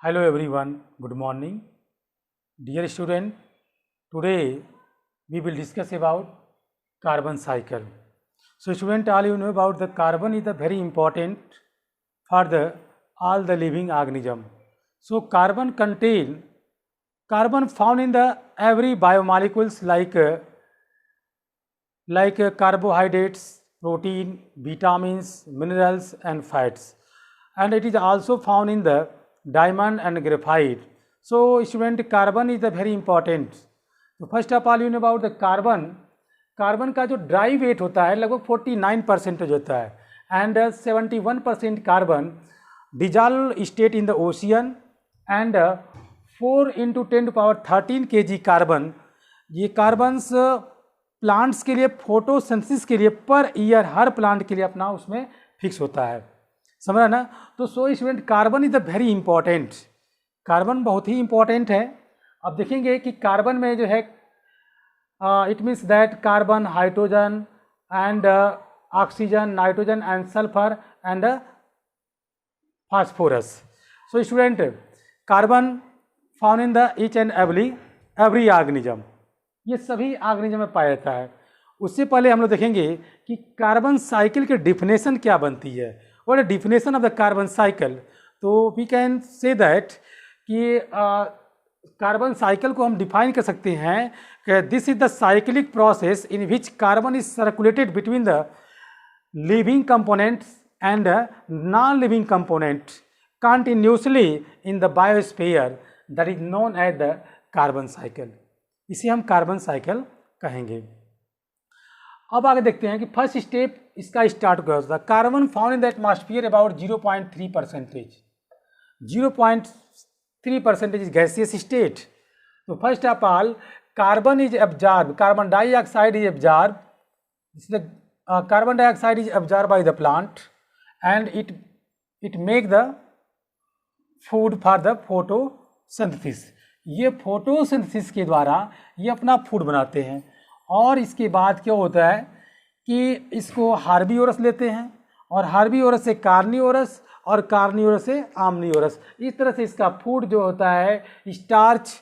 Hello everyone, good morning. Dear student, today we will discuss about carbon cycle. So student, all you know about the carbon is the very important for all the living organism. So carbon found in the every biomolecules like carbohydrates, protein, vitamins, minerals and fats, and it is also found in the diamond and graphite. So student, carbon is the very important. तो first of all you know about the carbon का जो dry wait होता है लगभग 49% होता है and 71% carbon dissolve state in the ocean and 4 × 10⁻13 kg carbon, ये carbons plants के लिए फोटोसिंथेसिस के लिए पर ईयर हर प्लांट के लिए अपना उसमें फिक्स होता है, समझा ना। तो so student, carbon is the very important, carbon बहुत ही इंपॉर्टेंट है। अब देखेंगे कि कार्बन में जो है it means that carbon, hydrogen and oxygen, nitrogen and sulphur and phosphorus. So student, carbon found in the each and every organism, ये सभी ऑर्गेनिज्म में पाया जाता है। उससे पहले हम लोग देखेंगे कि कार्बन साइकिल की डिफिनेशन क्या बनती है, what is definition of the carbon cycle. तो वी कैन से दैट कि कार्बन साइकिल को हम डिफाइन कर सकते हैं कि this is the cyclic process in which carbon is circulated between the living components and non living component continuously in the biosphere, that is known as the carbon cycle. इसे हम carbon cycle कहेंगे। अब आगे देखते हैं कि first step इसका start क्या होता है। Carbon found in the atmosphere about 0.3%, 0.3% is gaseous state. तो first of all carbon is absorb, carbon dioxide is absorb, carbon dioxide is absorb by the plant and it make the food for the photosynthesis. ये photosynthesis के द्वारा ये अपना food बनाते हैं और इसके बाद क्या होता है कि इसको हार्बिवोरस लेते हैं और हार्बिवोरस से कार्निवोरस और कार्निवोरस से आम्निवोरस। इस तरह से इसका फूड जो होता है स्टार्च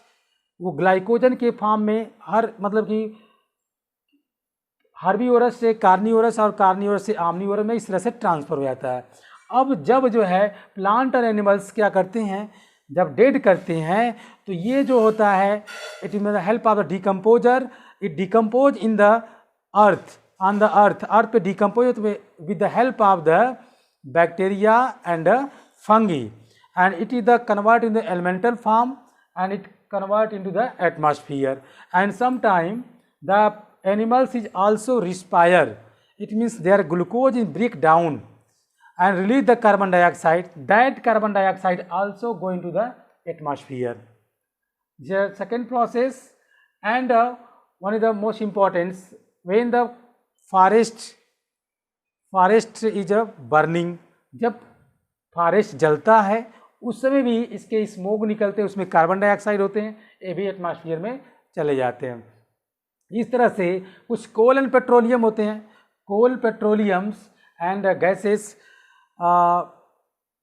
वो ग्लाइकोजन के फॉर्म में मतलब कि हार्बिवोरस से कार्निवोरस और कार्निवोरस से आम्निवोरस में इस तरह से ट्रांसफर हो जाता है। अब जब जो है प्लांट और एनिमल्स क्या करते हैं, जब डेड करते हैं तो ये जो होता है it is the help of the decomposer, it decompose in the earth, on the earth पे decompose with the help of the bacteria and fungi and it is the convert in the elemental form and it convert in to the atmosphere and sometime the animals is also respire, it means their glucose is break down and release the carbon dioxide, that carbon dioxide also go into the atmosphere. The second process and one of the most important, when the forest is burning, जब forest जलता है उस समय भी इसके smoke निकलते हैं, उसमें कार्बन डाइऑक्साइड होते हैं, ये भी एटमॉस्फेयर में चले जाते हैं। इस तरह से कुछ कोल एंड पेट्रोलियम होते हैं, कोल, पेट्रोलियम्स एंड गैसेस,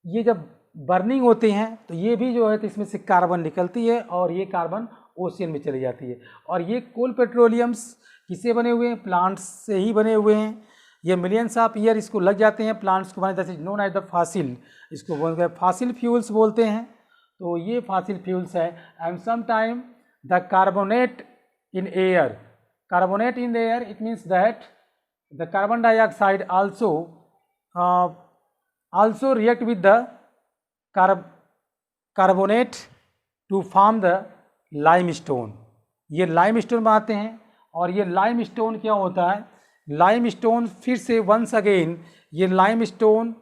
ये जब बर्निंग होते हैं तो ये भी जो है तो इसमें से कार्बन निकलती है और ये कार्बन ओशियन में चली जाती है। और ये कोल पेट्रोलियम्स किससे बने हुए हैं, प्लांट्स से ही बने हुए हैं। ये मिलियंस ऑफ ईयर इसको लग जाते हैं प्लांट्स को बनाने, जैसे नोन एज द फॉसिल, इसको बोलते हैं फॉसिल फ्यूल्स बोलते हैं। तो ये फॉसिल फ्यूल्स है and some time the carbonate in air, carbonate in the air, it means that the carbon dioxide also react with the carbonate to form the limestone। ये limestone बनाते हैं और ये limestone क्या होता है, limestone फिर से वंस अगेन ये limestone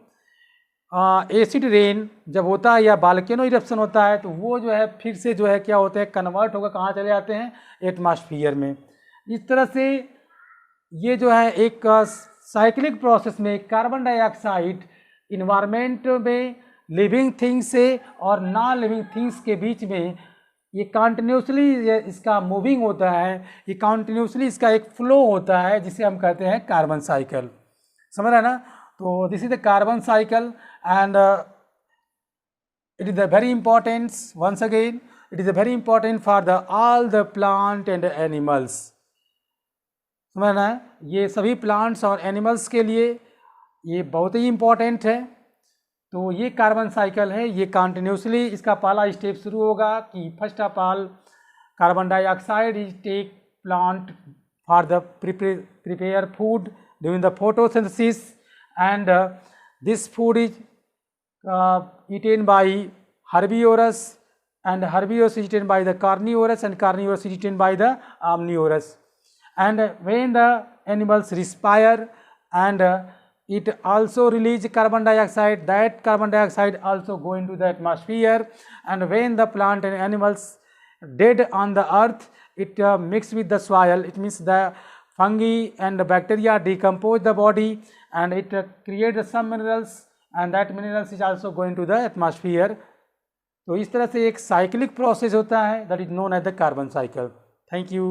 एसिड रेन जब होता है या वोल्केनो इरप्शन होता है तो वो जो है फिर से जो है क्या होता है, कन्वर्ट होकर कहाँ चले जाते हैं, एटमॉस्फेयर में। इस तरह से ये जो है एक साइक्लिक प्रोसेस में कार्बन डाइऑक्साइड इन्वायरमेंट में लिविंग थिंग्स से और नॉन लिविंग थिंग्स के बीच में ये कंटिन्यूसली इसका मूविंग होता है, ये कंटिन्यूसली इसका एक फ्लो होता है जिसे हम कहते हैं कार्बन साइकिल, समझ रहे हैं ना। तो this is the carbon cycle and it is a very important, once again, it is a very important for the all the plant and animals. समझना है, ये सभी प्लांट्स और एनिमल्स के लिए ये बहुत ही इम्पोर्टेंट है. तो ये कार्बन साइकिल है, ये कंटिन्यूसली इसका पहला स्टेप शुरू होगा कि first of all carbon dioxide is take plant for the prepare food during the photosynthesis, and this food is eaten by herbivorous, and herbivorous is eaten by the carnivorous, and carnivorous is eaten by the omnivorous. And when the animals respire, and it also release carbon dioxide, that carbon dioxide also go into the atmosphere, and when the plant and animals dead on the earth, it mix with the soil. It means the fungi and the bacteria decompose the body, and it creates some minerals, and that minerals is also going to the atmosphere. तो इस तरह से एक cyclic process होता है, that is known as the carbon cycle. Thank you.